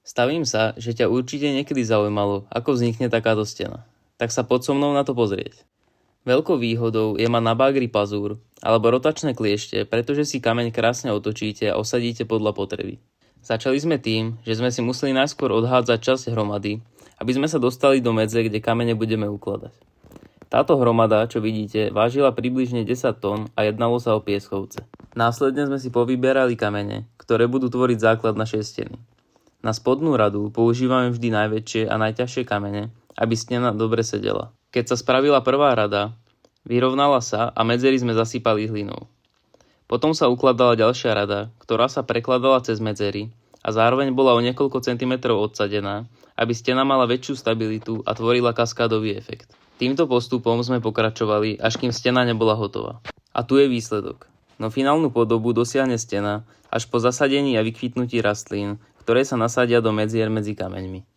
Stavím sa, že ťa určite niekedy zaujímalo, ako vznikne takáto stena. Tak sa poď so mnou na to pozrieť. Veľkou výhodou je mať na bagri pazúr alebo rotačné kliešte, pretože si kameň krásne otočíte a osadíte podľa potreby. Začali sme tým, že sme si museli najskôr odhádzať časť hromady, aby sme sa dostali do medze, kde kamene budeme ukladať. Táto hromada, čo vidíte, vážila približne 10 tón a jednalo sa o pieskovce. Následne sme si povyberali kamene, ktoré budú tvoriť základ našej steny. Na spodnú radu používame vždy najväčšie a najťažšie kamene, aby stena dobre sedela. Keď sa spravila prvá rada, vyrovnala sa a medzery sme zasypali hlinou. Potom sa ukladala ďalšia rada, ktorá sa prekladala cez medzery a zároveň bola o niekoľko centimetrov odsadená, aby stena mala väčšiu stabilitu a tvorila kaskádový efekt. Týmto postupom sme pokračovali, až kým stena nebola hotová. A tu je výsledok. No finálnu podobu dosiahne stena až po zasadení a vykvitnutí rastlín, ktoré sa nasadia do medzier medzi kameňmi.